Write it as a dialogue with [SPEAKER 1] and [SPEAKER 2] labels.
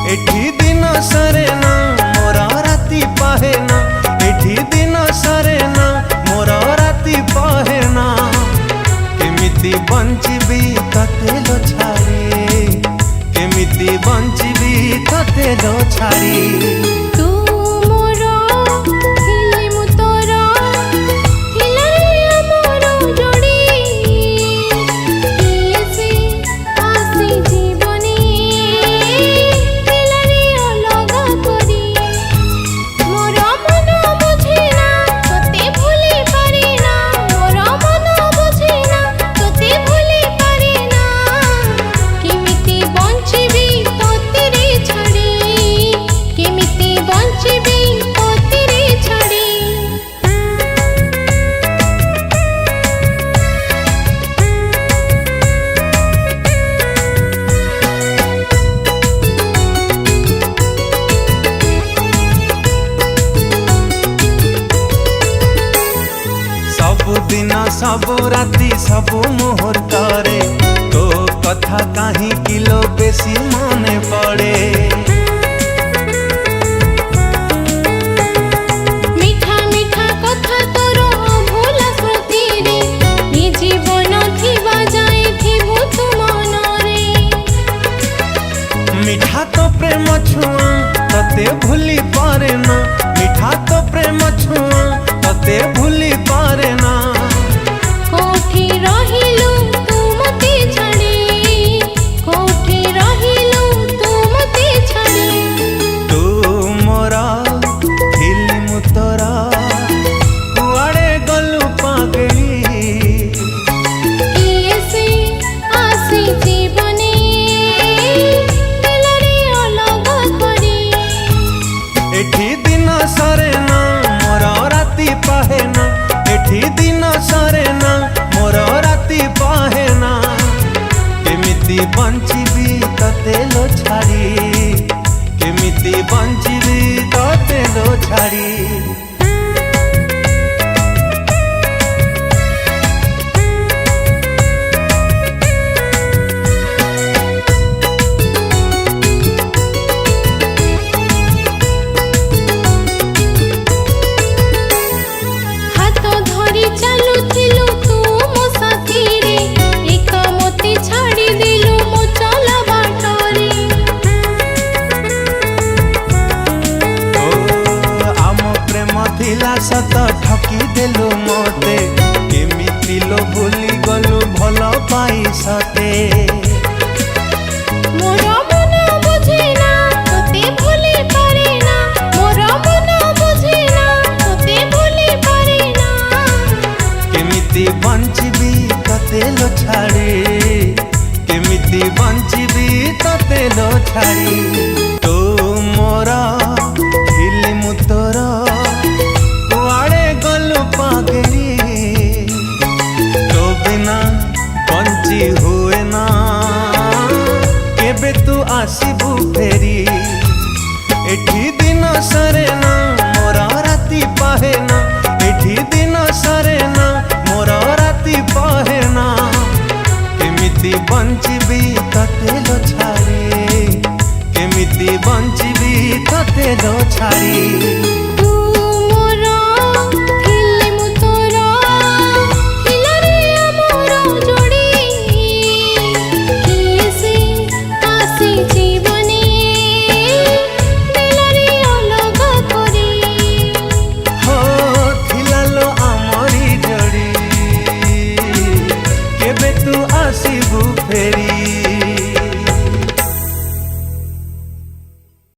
[SPEAKER 1] एठी दिन सरे ना मोर राती पाहे ना, एठी दिन सरे ना मोर राती पाहे ना। केमिति बंचिबी तते लो छाड़ी, केमिति बंचिबी तते लो छाड़ी। दिन सबु राती सबु मुहूर्त रे तो कथा कहीं किलो बेसी मने पड़े।
[SPEAKER 2] मीठा मीठा कथा तोर भूला स्मृति रे ए जीवन थिबा जाए थिबु तु मन रे।
[SPEAKER 1] मीठा तो प्रेम छुआ तते भूली पारे ना, मीठा तो प्रेम छुआ तते भूली पारे ना।
[SPEAKER 2] कोठी रहिलु तू मते छाड़ी, कोठी रहिलु तू मते छाड़ी।
[SPEAKER 1] तू मोरा फिल्म तोरा कुआड़े गलु पागली।
[SPEAKER 2] किएसे आसी जीवने दिलरे अलग करी।
[SPEAKER 1] एठी दिन सरे ना मोर राती पाहे ना, एठी दिन सरे ना मोर राती पाहे ना। केमिति बंचिबी तते लो छाड़ी, केमिति बंचिबी तते लो छाड़ी। सत ठकी देलु मते, केमिति लो भूली गलु भल पाई सते।
[SPEAKER 2] मोर मन बुझेना तते भूली पारे ना, मोर मन बुझेना तते भूली पारे ना।
[SPEAKER 1] केमिति बंचिबी तते लो छाड़ी, केमिति बंचिबी तते लो छाड़ी। तू मोरा फिल्म तोरा पागली, तो बिना बंची हुए ना केबे तू आसीबू फेरी। एठी दिन सरे ना मोर राती पाहे ना, एठी दिन सरे ना मोर राती पाहे ना। केमिति बंचिबी तते लो छाड़ी, केमिति बंचिबी तते लो छाड़ी।